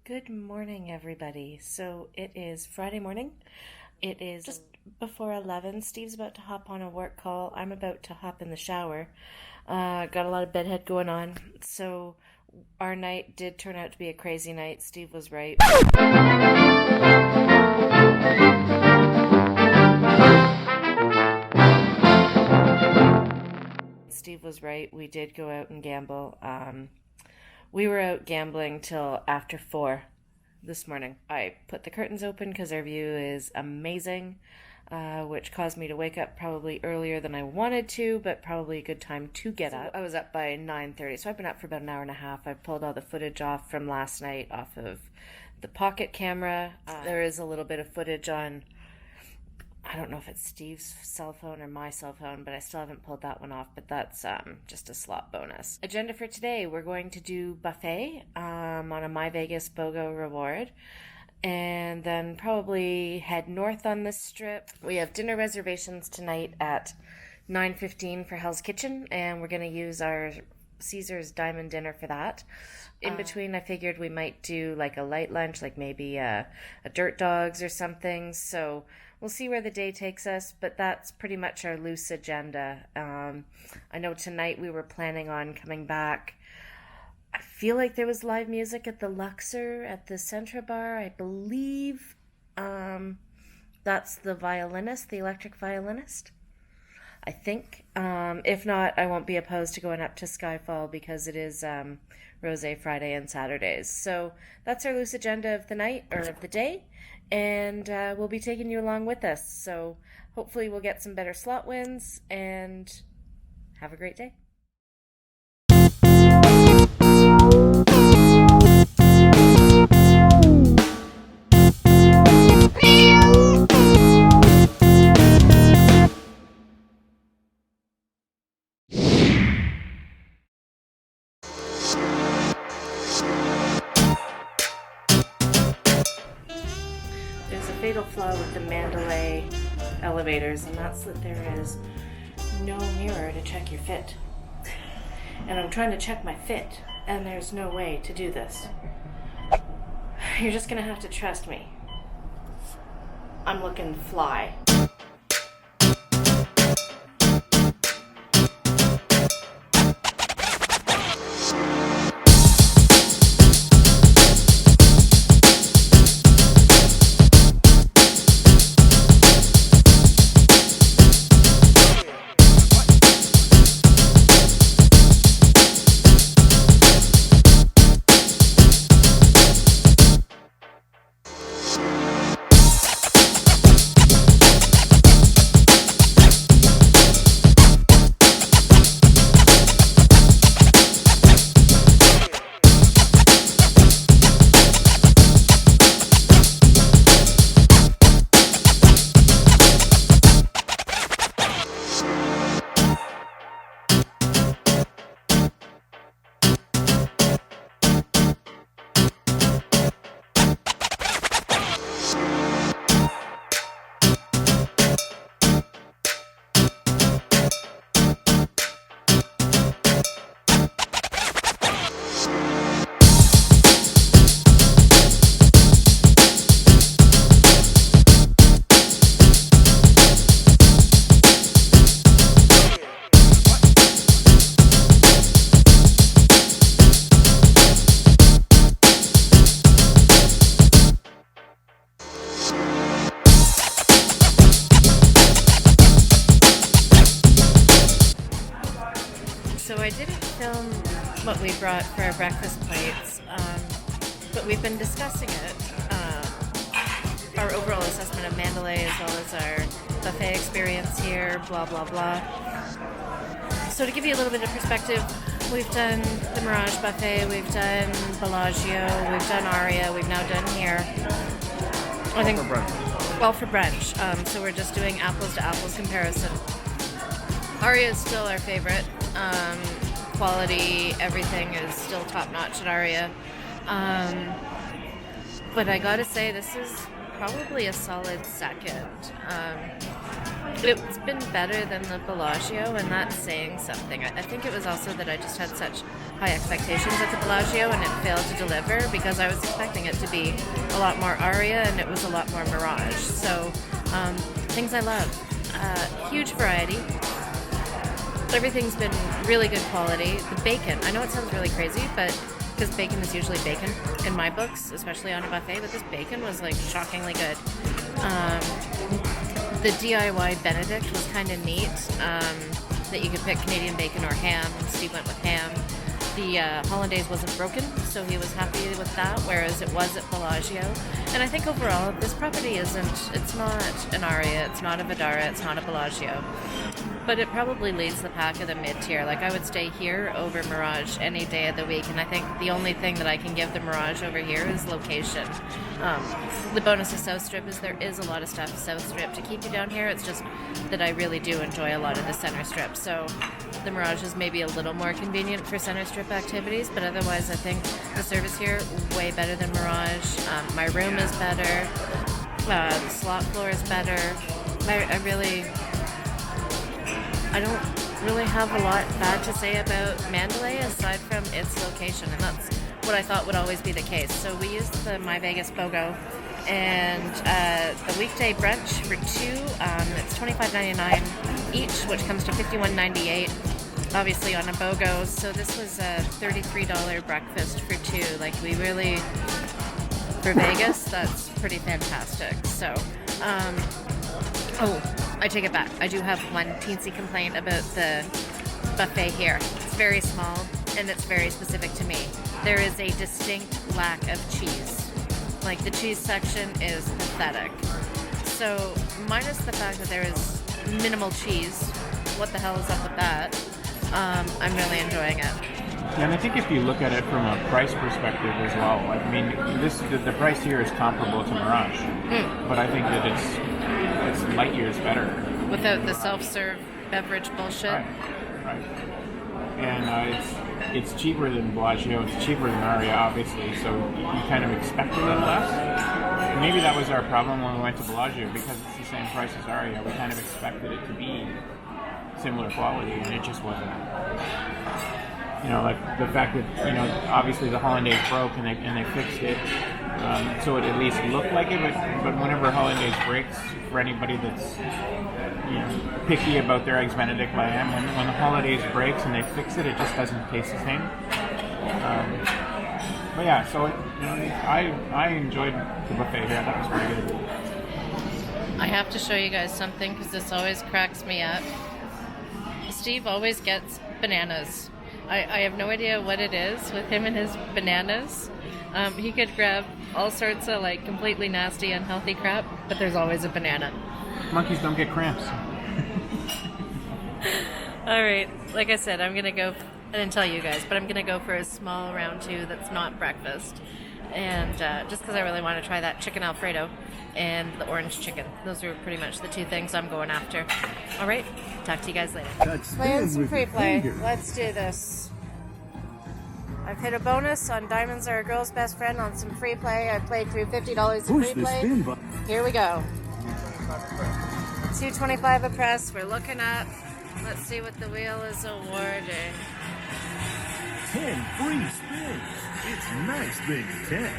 Good morning, everybody. So it is Friday morning. It is just before 11. Steve's about to hop on a work call. I'm about to hop in the shower. Got a lot of bedhead going on. So our night did turn out to be a crazy night. Steve was right. Steve was right. We did go out and gamble. We were out gambling till after 4 this morning. I put the curtains open because our view is amazing, which caused me to wake up probably earlier than I wanted to, but probably a good time to get up. I was up by 9:30, so I've been up for about an hour and a half. I pulled all the footage off from last night off of the pocket camera. There is a little bit of footage on, I don't know if it's Steve's cell phone or my cell phone, but I still haven't pulled that one off, but that's just a slot bonus. Agenda for today, we're going to do buffet on a My Vegas BOGO reward, and then probably head north on this strip. We have dinner reservations tonight at 9:15 for Hell's Kitchen, and we're going to use our Caesar's Diamond Dinner for that. In between, I figured we might do like a light lunch, like maybe a Dirt Dogs or something, so we'll see where the day takes us, but that's pretty much our loose agenda. I know tonight we were planning on coming back. I feel like there was live music at the Luxor at the Centra Bar. I believe that's the violinist, the electric violinist, I think. If not, I won't be opposed to going up to Skyfall because it is Rosé Friday and Saturdays. So that's our loose agenda of the night, or of the day. And we'll be taking you along with us. So hopefully we'll get some better slot wins and have a great day. There's a fatal flaw with the Mandalay elevators, and that's that there is no mirror to check your fit. And I'm trying to check my fit, and there's no way to do this. You're just gonna have to trust me. I'm looking fly. So I didn't film what we brought for our breakfast plates, but we've been discussing it, our overall assessment of Mandalay as well as our buffet experience here, blah, blah, blah. So to give you a little bit of perspective, we've done the Mirage Buffet, we've done Bellagio, we've done Aria, we've now done here. I think, for brunch. Well, for brunch. So we're just doing apples to apples comparison. Aria is still our favorite. Quality, everything is still top notch at Aria. But I gotta say, this is probably a solid second. It's been better than the Bellagio, and that's saying something. I think it was also that I just had such high expectations at the Bellagio, and it failed to deliver because I was expecting it to be a lot more Aria and it was a lot more Mirage. So things I love. Huge variety. Everything's been really good quality. The bacon, I know it sounds really crazy, but because bacon is usually bacon in my books, especially on a buffet, but this bacon was like shockingly good. The DIY Benedict was kind of neat, that you could pick Canadian bacon or ham. Steve went with ham. The hollandaise wasn't broken, so he was happy with that, whereas it was at Bellagio. And I think overall, this property it's not an Aria, it's not a Vidara, it's not a Bellagio. But it probably leads the pack of the mid-tier. Like, I would stay here over Mirage any day of the week, and I think the only thing that I can give the Mirage over here is location. The bonus of South Strip is there is a lot of stuff South Strip to keep you down here. It's just that I really do enjoy a lot of the Center Strip. So the Mirage is maybe a little more convenient for Center Strip activities, but otherwise I think the service here way better than Mirage. My room is better. The slot floor is better. I don't really have a lot bad to say about Mandalay aside from its location, and that's what I thought would always be the case. So we used the My Vegas BOGO, and the weekday brunch for two, it's $25.99 each, which comes to $51.98, obviously on a BOGO. So this was a $33 breakfast for two. Like, we really, for Vegas, that's pretty fantastic. So, I take it back. I do have one teensy complaint about the buffet here. It's very small and it's very specific to me. There is a distinct lack of cheese. Like, the cheese section is pathetic. So, minus the fact that there is minimal cheese, what the hell is up with that? I'm really enjoying it. Yeah, and I think if you look at it from a price perspective as well, I mean, the price here is comparable to Mirage, but I think that it's light years better. Without the self-serve beverage bullshit. Right. And it's cheaper than Bellagio. It's cheaper than Aria, obviously. So you kind of expect a little less. And maybe that was our problem when we went to Bellagio, because it's the same price as Aria. We kind of expected it to be similar quality, and it just wasn't. You know, like the fact that, you know, obviously the hollandaise broke and they fixed it, so it at least looked like it. But whenever hollandaise breaks, for anybody that's, you know, picky about their eggs Benedict lamb, when the hollandaise breaks and they fix it, it just doesn't taste the same. But yeah, so I enjoyed the buffet here. That was pretty good. I have to show you guys something because this always cracks me up. Steve always gets bananas. I have no idea what it is with him and his bananas. He could grab all sorts of like completely nasty, unhealthy crap, but there's always a banana. Monkeys don't get cramps. All right, like I said, I'm gonna go. I didn't tell you guys, but I'm gonna go for a small round two that's not breakfast, and just because I really want to try that chicken Alfredo and the orange chicken. Those are pretty much the two things I'm going after. All right, talk to you guys later. Playing some free play. Let's do this. I've hit a bonus on Diamonds Are a Girl's Best Friend on some free play. I've played through $50 of free play. Here we go. $2.25 a press. We're looking up. Let's see what the wheel is awarding. 10 free spins. It's nice being 10.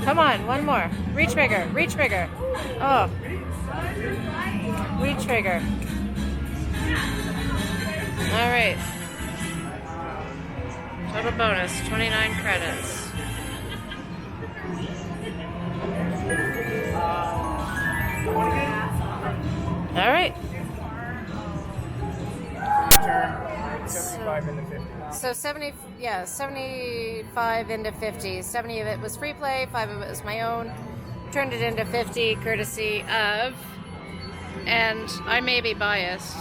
Come on, one more. Retrigger, retrigger. Oh. Retrigger. All right. Total bonus, 29 credits. All right. So 75 into 50. So 75 into 50. 70 of it was free play, 5 of it was my own. Turned it into 50 courtesy of, and I may be biased,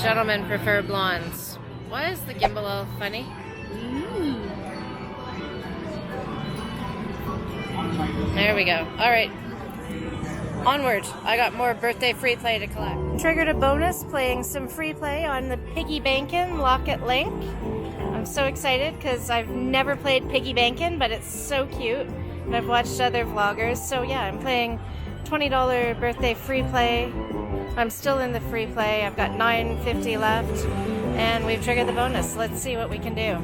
gentlemen prefer blondes. Why is the gimbal all funny? There we go. All right. Onward. I got more birthday free play to collect. Triggered a bonus playing some free play on the Piggy Bankin' Locket Link. I'm so excited because I've never played Piggy Bankin', but it's so cute. And I've watched other vloggers. So yeah, I'm playing $20 birthday free play. I'm still in the free play. I've got $9.50 left. And we've triggered the bonus. Let's see what we can do.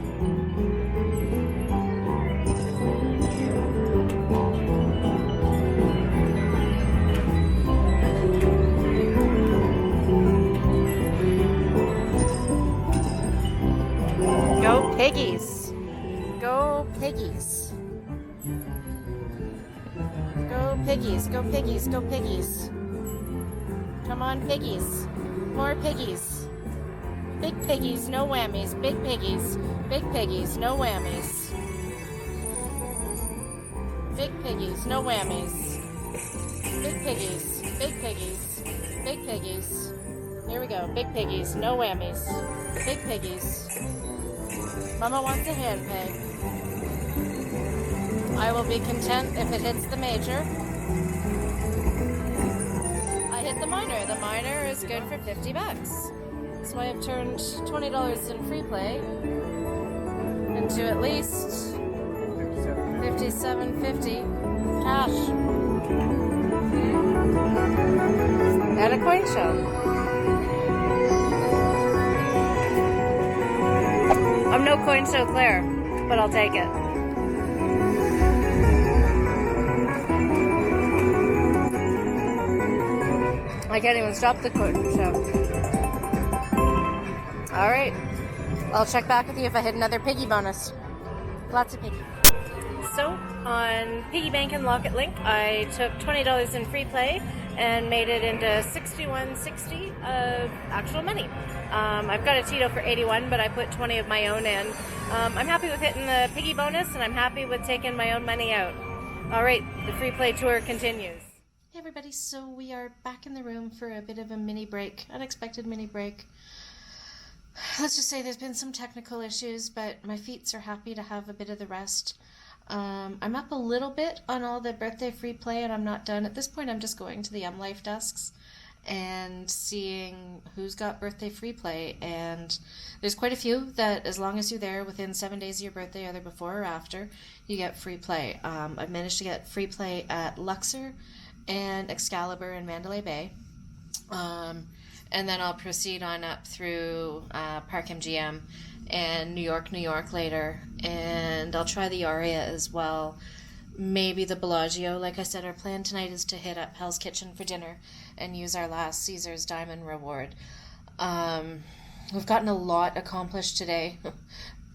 Go piggies. Go piggies. Go piggies. Go piggies. Go piggies. Come on, piggies. More piggies. Big piggies, no whammies. Big piggies. Big piggies, no whammies. Big piggies, no whammies. Big piggies. Big piggies. Big piggies. Here we go. Big piggies, no whammies. Big piggies. Mama wants a hand peg. I will be content if it hits the major. I hit the minor. The minor is good for $50. So I have turned $20 in free play into at least $57.50 cash. At a coin show. I'm no coin show Claire, but I'll take it. I can't even stop the coin show. All right, I'll check back with you if I hit another piggy bonus. Lots of piggy. So on Piggy Bankin' Locket Link, I took $20 in free play and made it into $61.60 of actual money. I've got a Tito for 81, but I put 20 of my own in. I'm happy with hitting the piggy bonus, and I'm happy with taking my own money out. All right, the free play tour continues. Hey everybody, so we are back in the room for a bit of a mini break, unexpected mini break. Let's just say there's been some technical issues, but my feet are happy to have a bit of the rest. I'm up a little bit on all the birthday free play, and I'm not done. At this point, I'm just going to the Life desks and seeing who's got birthday free play. And there's quite a few that, as long as you're there within 7 days of your birthday, either before or after, you get free play. I've managed to get free play at Luxor and Excalibur in Mandalay Bay. And then I'll proceed on up through Park MGM and New York later. And I'll try the Aria as well. Maybe the Bellagio. Like I said, our plan tonight is to hit up Hell's Kitchen for dinner and use our last Caesar's Diamond reward. We've gotten a lot accomplished today.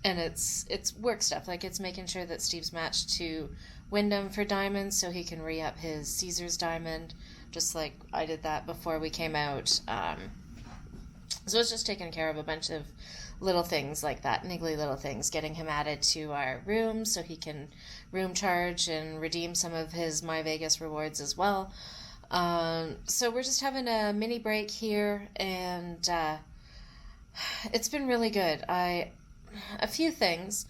And it's work stuff. Like, it's making sure that Steve's matched to Wyndham for diamonds so he can re-up his Caesar's Diamond, just like I did that before we came out. So it's just taking care of a bunch of little things like that, niggly little things, getting him added to our room so he can room charge and redeem some of his My Vegas rewards as well. So we're just having a mini break here, and it's been really good. A few things.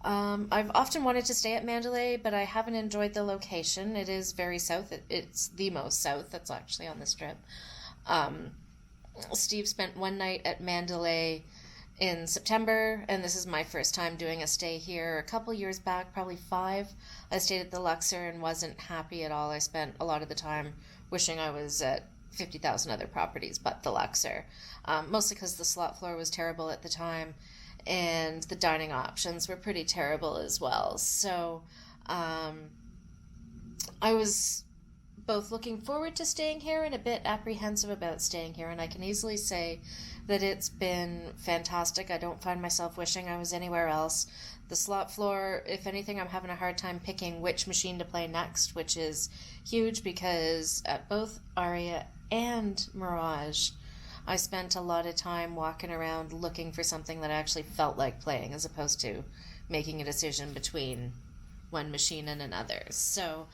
I've often wanted to stay at Mandalay, but I haven't enjoyed the location. It is very south. It's the most south that's actually on the Strip. Steve spent one night at Mandalay in September, and this is my first time doing a stay here. A couple years back, probably 5, I stayed at the Luxor and wasn't happy at all. I spent a lot of the time wishing I was at 50,000 other properties but the Luxor, mostly because the slot floor was terrible at the time, and the dining options were pretty terrible as well. So I was both looking forward to staying here and a bit apprehensive about staying here, and I can easily say that it's been fantastic. I don't find myself wishing I was anywhere else. The slot floor, if anything, I'm having a hard time picking which machine to play next, which is huge because at both Aria and Mirage, I spent a lot of time walking around looking for something that I actually felt like playing, as opposed to making a decision between one machine and another. So,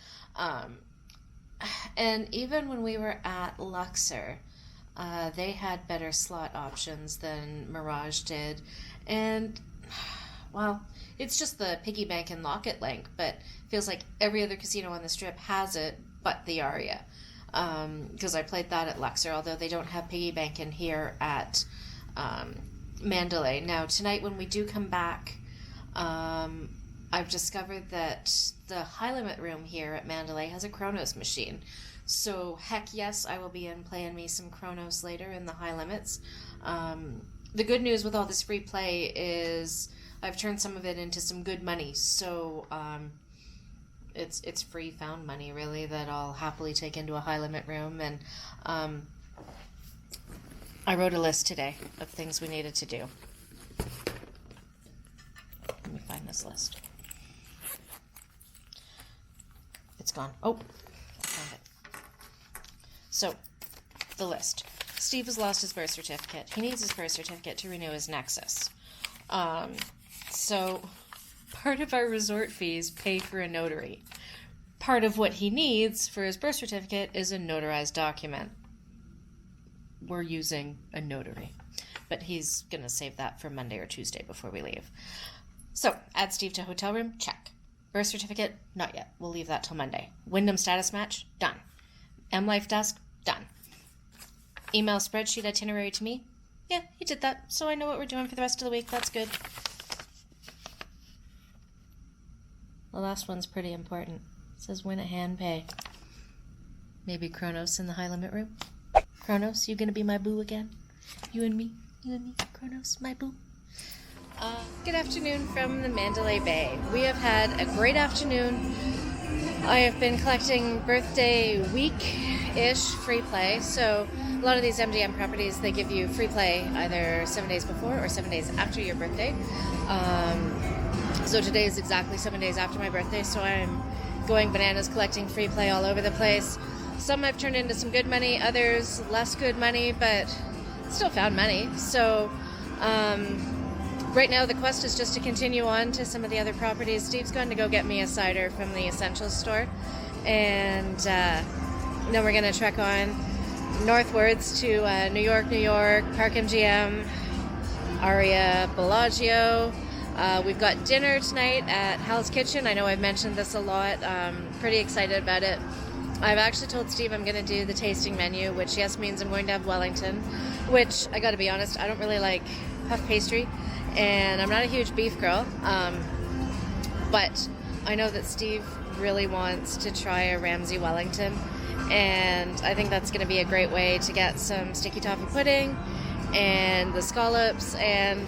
and even when we were at Luxor, they had better slot options than Mirage did. And, well, it's just the piggy bank and locket link, but it feels like every other casino on the Strip has it but the Aria. Because I played that at Luxor, although they don't have piggy bank in here at Mandalay. Now, tonight when we do come back, I've discovered that the high limit room here at Mandalay has a Chronos machine. So, heck yes, I will be in playing me some Chronos later in the high limits. The good news with all this free play is I've turned some of it into some good money. So, it's free found money, really, that I'll happily take into a high limit room. And I wrote a list today of things we needed to do. Let me find this list. It's gone. Oh, I found it. So, the list. Steve has lost his birth certificate. He needs his birth certificate to renew his Nexus. So, part of our resort fees pay for a notary. Part of what he needs for his birth certificate is a notarized document. We're using a notary, but he's going to save that for Monday or Tuesday before we leave. So, add Steve to hotel room, check. Birth certificate, not yet. We'll leave that till Monday. Wyndham status match, done. M-Life desk, done. Email spreadsheet itinerary to me. Yeah, he did that, so I know what we're doing for the rest of the week. That's good. The last one's pretty important. It says win at hand pay. Maybe Chronos in the high limit room. Chronos, you gonna be my boo again? You and me, Chronos, my boo. Good afternoon from the Mandalay Bay. We have had a great afternoon. I have been collecting birthday week-ish free play. So a lot of these MDM properties, they give you free play either 7 days before or 7 days after your birthday. So today is exactly 7 days after my birthday, so I'm going bananas collecting free play all over the place. Some I've turned into some good money, others less good money, but still found money. So right now the quest is just to continue on to some of the other properties. Steve's going to go get me a cider from the Essentials store, and then we're going to trek on northwards to New York, Park MGM, Aria, Bellagio. We've got dinner tonight at Hal's Kitchen. I know I've mentioned this a lot. Pretty excited about it. I've actually told Steve I'm going to do the tasting menu, which yes means I'm going to have Wellington, which I got to be honest, I don't really like puff pastry, and I'm not a huge beef girl. But I know that Steve really wants to try a Ramsay Wellington, and I think that's going to be a great way to get some sticky toffee pudding and the scallops and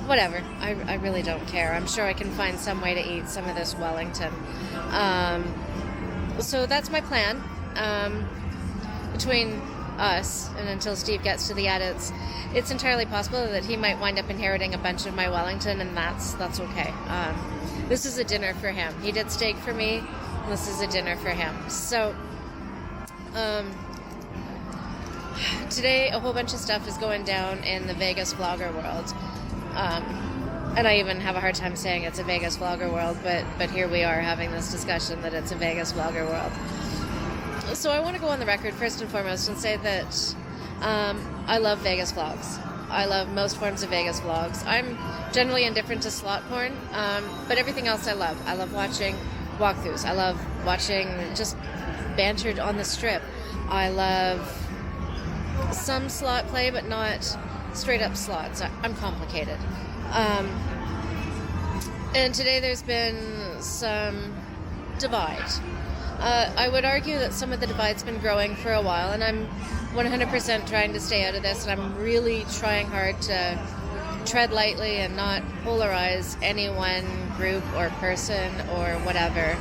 whatever. I really don't care. I'm sure I can find some way to eat some of this Wellington. So that's my plan. Between us and until Steve gets to the edits, it's entirely possible that he might wind up inheriting a bunch of my Wellington, and that's okay. This is a dinner for him. He did steak for me, and this is a dinner for him. So today a whole bunch of stuff is going down in the Vegas vlogger world. And I even have a hard time saying it's a Vegas vlogger world, but here we are having this discussion that it's a Vegas vlogger world. So I want to go on the record first and foremost and say that I love Vegas vlogs. I love most forms of Vegas vlogs. I'm generally indifferent to slot porn, but everything else I love. I love watching walkthroughs. I love watching just bantered on the Strip. I love some slot play, but not straight up slots. I'm complicated. And today there's been some divide. I would argue that some of the divide's been growing for a while, and I'm 100% trying to stay out of this, and I'm really trying hard to tread lightly and not polarize any one group or person or whatever.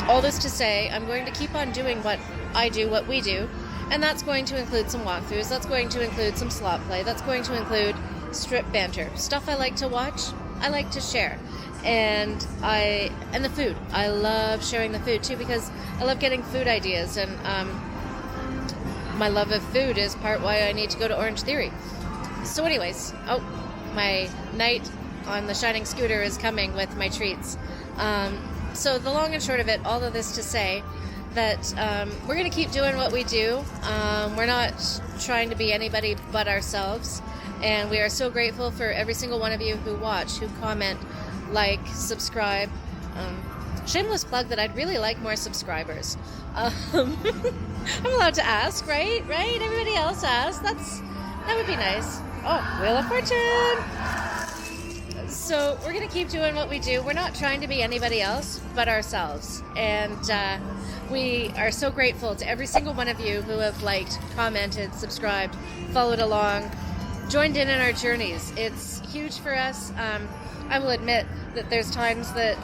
All this to say, I'm going to keep on doing what I do, what we do, and that's going to include some walkthroughs, that's going to include some slot play, that's going to include Strip banter. Stuff I like to watch, I like to share. And the food. I love sharing the food too, because I love getting food ideas. And my love of food is part why I need to go to Orange Theory. So anyways, my knight on the shining scooter is coming with my treats. So the long and short of it, all of this to say that we're going to keep doing what we do. We're not trying to be anybody but ourselves. And we are so grateful for every single one of you who watch, who comment, like, subscribe. Shameless plug that I'd really like more subscribers. I'm allowed to ask, right? Everybody else asks. That would be nice. Oh, Wheel of Fortune! So we're going to keep doing what we do. We're not trying to be anybody else but ourselves. And we are so grateful to every single one of you who have liked, commented, subscribed, followed along, joined in our journeys. It's huge for us. I will admit that there's times that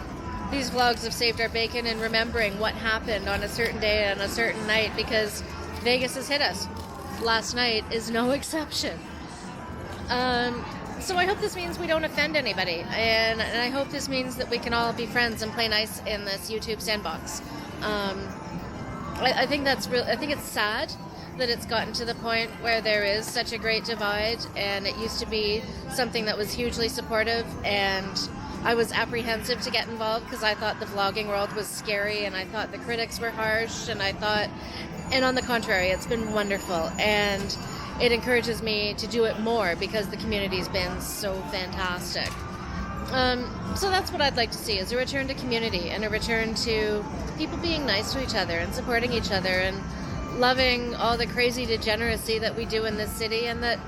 these vlogs have saved our bacon in remembering what happened on a certain day and a certain night, because Vegas has hit us. Last night is no exception. So I hope this means we don't offend anybody, and I hope this means that we can all be friends and play nice in this YouTube sandbox. I think that's real. I think it's sad that it's gotten to the point where there is such a great divide, and it used to be something that was hugely supportive, and I was apprehensive to get involved because I thought the vlogging world was scary, and I thought the critics were harsh, and on the contrary, it's been wonderful, and it encourages me to do it more because the community's been so fantastic. So that's what I'd like to see, is a return to community and a return to people being nice to each other and supporting each other and loving all the crazy degeneracy that we do in this city, and that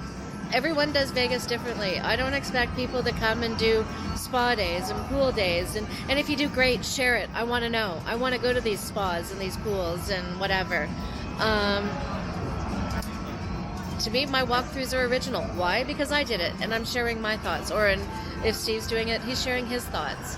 everyone does Vegas differently. I don't expect people to come and do spa days and pool days, and if you do, great, share it. I want to know. I want to go to these spas and these pools and whatever. To me, my walkthroughs are original. Why? Because I did it, and I'm sharing my thoughts. If Steve's doing it, he's sharing his thoughts.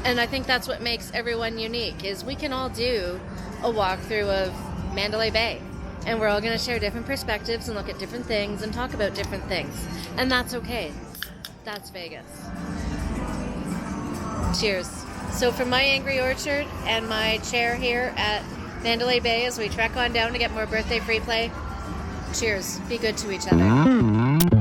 And I think that's what makes everyone unique, is we can all do a walkthrough of Mandalay Bay, and we're all going to share different perspectives and look at different things and talk about different things. And that's okay. That's Vegas. Cheers. So from my Angry Orchard and my chair here at Mandalay Bay as we trek on down to get more birthday free play, cheers. Be good to each other.